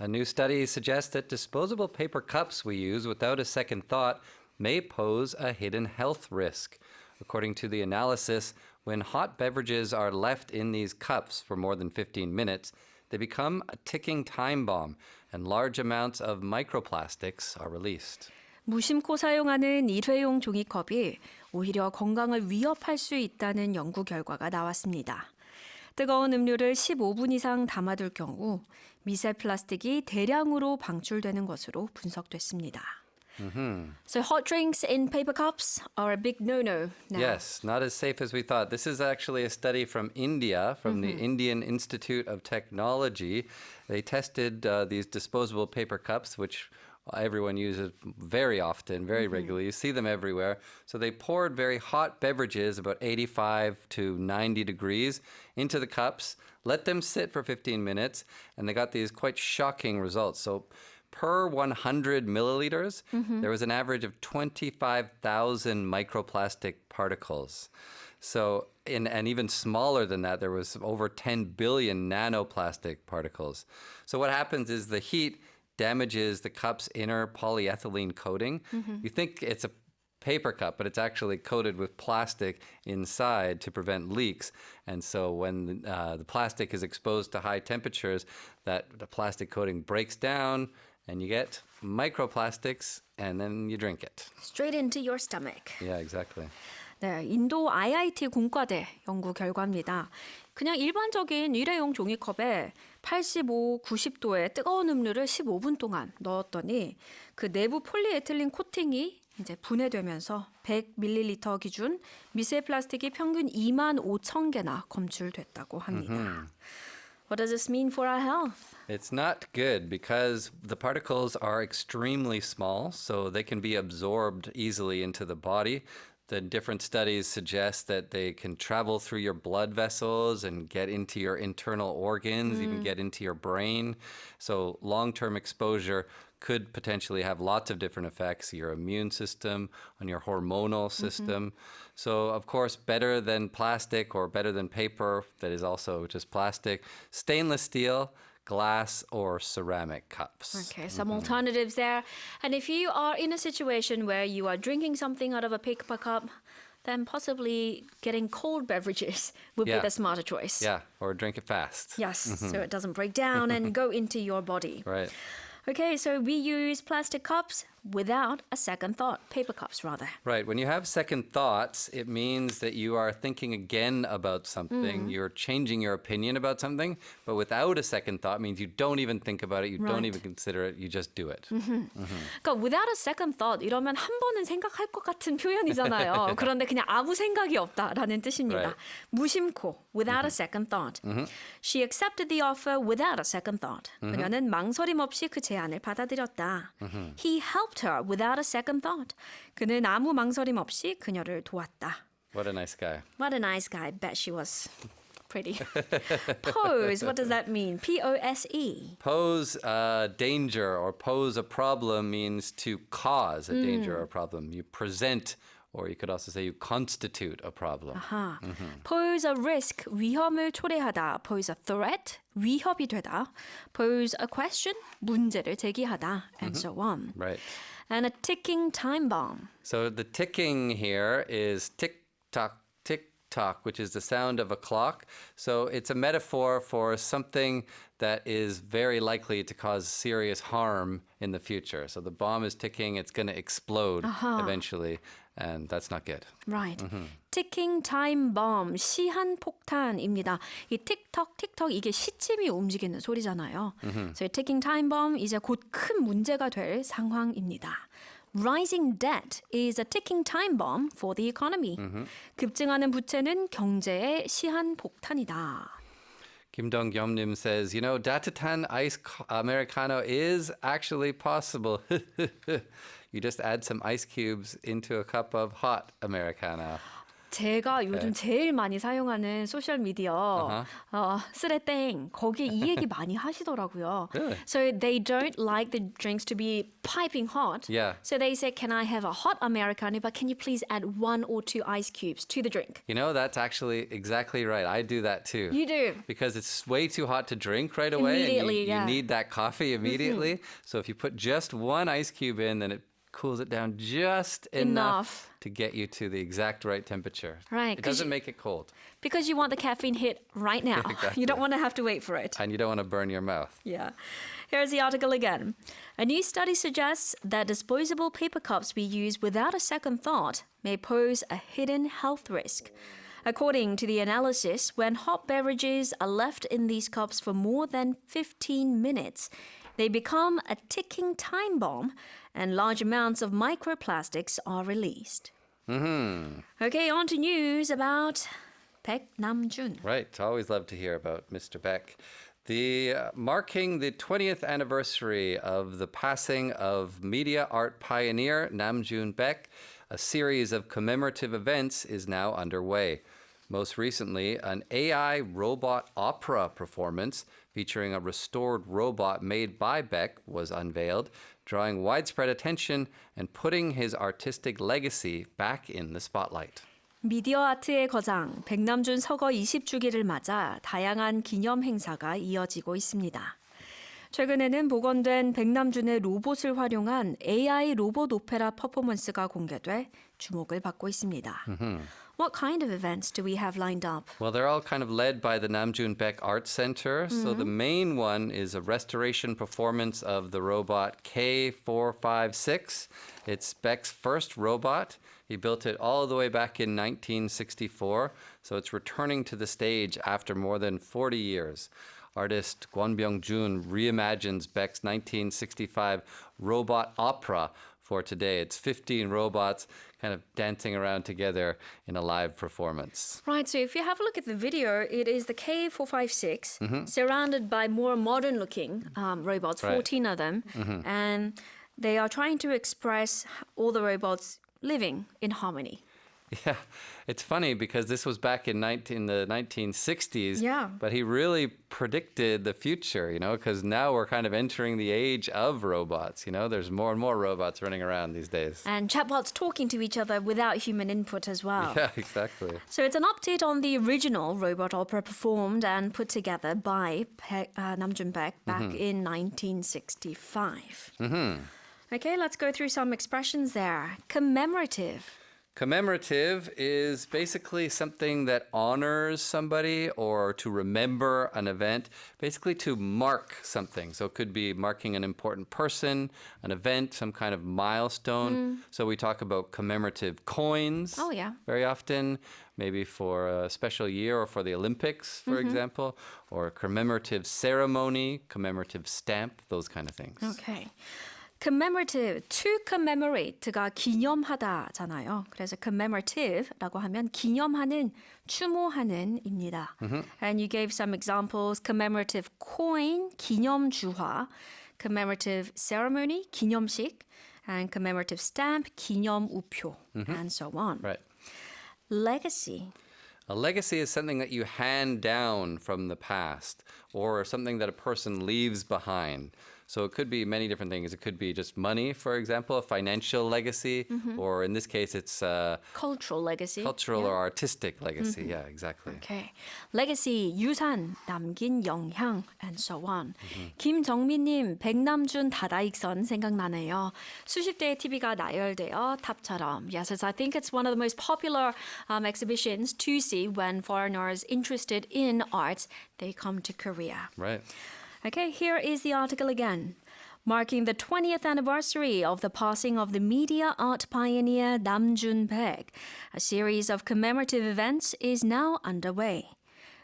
A new study suggests that disposable paper cups we use without a second thought may pose a hidden health risk. According to the analysis, when hot beverages are left in these cups for more than 15 minutes, they become a ticking time bomb and large amounts of microplastics are released. 무심코 사용하는 일회용 종이컵이 오히려 건강을 위협할 수 있다는 연구 결과가 나왔습니다. 뜨거운 음료를 15분 이상 담아둘 경우 미세 플라스틱이 대량으로 방출되는 것으로 분석됐습니다. So hot drinks in paper cups are a big no-no now. Yes, not as safe as we thought. This is actually a study from India, from the Indian Institute of Technology. They tested these disposable paper cups, which everyone uses very often, very regularly. You see them everywhere. So they poured very hot beverages, about 85 to 90 degrees, into the cups, let them sit for 15 minutes, and they got these quite shocking results. So per 100 milliliters, there was an average of 25,000 microplastic particles. So, and even smaller than that, there was over 10 billion nanoplastic particles. So what happens is the heat damages the cup's inner polyethylene coating. You think it's a paper cup, but it's actually coated with plastic inside to prevent leaks. And so when the plastic is exposed to high temperatures, the plastic coating breaks down and you get microplastics and then you drink it. Straight into your stomach. Yeah, exactly. 네, 인도 IIT 공과대 연구 결과입니다. 그냥 일반적인 일회용 종이컵에 85, 90도의 뜨거운 음료를 15분 동안 넣었더니 그 내부 폴리에틸린 코팅이 이제 분해되면서 100ml 기준 미세 플라스틱이 평균 2만 5천 개나 검출됐다고 합니다. What does this mean for our health? It's not good because the particles are extremely small, so they can be absorbed easily into the body. The different studies suggest that they can travel through your blood vessels and get into your internal organs, even get into your brain. So long-term exposure could potentially have lots of different effects, your immune system, on your hormonal system. So, of course, better than plastic or better than paper that is also just plastic, stainless steel, glass or ceramic cups. Okay, some alternatives there. And if you are in a situation where you are drinking something out of a paper cup, then possibly getting cold beverages would be the smarter choice. Yeah, or drink it fast. Yes, so it doesn't break down and go into your body. Right. Okay, so we use plastic cups without a second thought. Paper cups, rather. Right. When you have second thoughts, it means that you are thinking again about something. You're changing your opinion about something. But without a second thought means you don't even think about it. You don't even consider it. You just do it. 그러니까 without a second thought 이러면 한 번은 생각할 것 같은 표현이잖아요. 그런데 그냥 아무 생각이 없다라는 뜻입니다. Right. 무심코, without a second thought. She accepted the offer without a second thought. 그녀는 망설임 없이 그 제안을 받아들였다. He helped her without a second thought. 그는 아무 망설임 없이 그녀를 도왔다. What a nice guy. What a nice guy. Bet she was pretty. Pose, what does that mean? P-O-S-E. Pose a danger or pose a problem means to cause a danger or a problem. You present, or you could also say you constitute a problem. Pose a risk, 위험을 초래하다. Pose a threat, 위협이 되다. Pose a question, 문제를 제기하다. And so on. Right. And a ticking time bomb. So the ticking here is tick-tock, tick-tock, which is the sound of a clock. So it's a metaphor for something that is very likely to cause serious harm in the future. So the bomb is ticking, it's going to explode eventually, and that's not good. Right. Ticking time bomb, 시한 폭탄입니다. 이 틱톡, 틱톡 이게 시침이 움직이는 소리잖아요. So ticking time bomb 이제 곧 큰 문제가 될 상황입니다. Rising debt is a ticking time bomb for the economy. 급증하는 부채는 경제의 시한 폭탄이다. Kim Dong-gyomnim says, you know, 따뜻한 ice Americano is actually possible. You just add some ice cubes into a cup of hot Americano. 제가 요즘 제일 많이 사용하는 소셜 미디어 스레땡 거기에 이 얘기 많이 하시더라고요. Really? So they don't like the drinks to be piping hot. Yeah. So they say, can I have a hot Americano, but can you please add 1 or 2 ice cubes to the drink? You know, that's actually exactly right. I do that too. You do. Because it's way too hot to drink right away. Immediately, and you yeah. need that coffee immediately. So if you put just 1 ice cube in, then it cools it down just enough to get you to the exact right temperature. Right, It 'cause doesn't make it cold. Because you want the caffeine hit right now. Exactly. You don't want to have to wait for it. And you don't want to burn your mouth. Yeah. Here's the article again. A new study suggests that disposable paper cups we use without a second thought may pose a hidden health risk. According to the analysis, when hot beverages are left in these cups for more than 15 minutes, they become a ticking time bomb and large amounts of microplastics are released. Okay, on to news about Baek Nam-jun. Right. Always love to hear about Mr. Beck. Marking the 20th anniversary of the passing of media art pioneer Nam-jun Baek, a series of commemorative events is now underway. Most recently, an AI robot opera performance featuring a restored robot made by Beck was unveiled, drawing widespread attention and putting his artistic legacy back in the spotlight. 미디어 아트의 거장 백남준 서거 20주기를 맞아 다양한 기념 행사가 이어지고 있습니다. 최근에는 복원된 백남준의 로봇을 활용한 AI 로봇 오페라 퍼포먼스가 공개돼 주목을 받고 있습니다. What kind of events do we have lined up? Well, they're all kind of led by the Namjoon Baek Art Center. So the main one is a restoration performance of the robot K456. It's Beck's first robot. He built it all the way back in 1964. So it's returning to the stage after more than 40 years. Artist Kwon Byung-jun reimagines Beck's 1965 robot opera for today. It's 15 robots kind of dancing around together in a live performance. Right, so if you have a look at the video, it is the K456 surrounded by more modern looking robots, 14 of them. And they are trying to express all the robots living in harmony. Yeah, it's funny because this was back in the 1960s. Yeah. But he really predicted the future, because now we're kind of entering the age of robots. There's more and more robots running around these days. And chatbots talking to each other without human input as well. Yeah, exactly. So it's an update on the original robot opera performed and put together by Namjoon Baek back in 1965. Okay, let's go through some expressions there. Commemorative. Commemorative is basically something that honors somebody or to remember an event, basically to mark something. So it could be marking an important person, an event, some kind of milestone. So we talk about commemorative coins very often, maybe for a special year or for the Olympics, for example, or a commemorative ceremony, commemorative stamp, those kind of things. Okay. Commemorative, to commemorate가 기념하다잖아요. 그래서 commemorative라고 하면 기념하는, 추모하는입니다. And you gave some examples: commemorative coin, 기념주화, commemorative ceremony, 기념식, and commemorative stamp, 기념우표, and so on. Right. Legacy. A legacy is something that you hand down from the past or something that a person leaves behind. So it could be many different things. It could be just money, for example, a financial legacy, or in this case, it's Cultural legacy. cultural or artistic legacy. Yeah, exactly. Okay. Legacy, 유산, 남긴 영향, and so on. 김정민님, 백남준 다다익선 생각나네요. 수십 대의 TV가 나열되어 탑처럼. Yes, I think it's one of the most popular exhibitions to see when foreigners interested in arts, they come to Korea. Right. Okay, here is the article again. Marking the 20th anniversary of the passing of the media art pioneer Namjoon Paik, a series of commemorative events is now underway.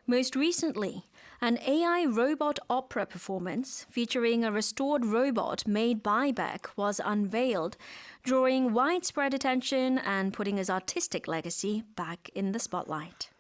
Most recently, an AI robot opera performance featuring a restored robot made by Beck was unveiled, drawing widespread attention and putting his artistic legacy back in the spotlight.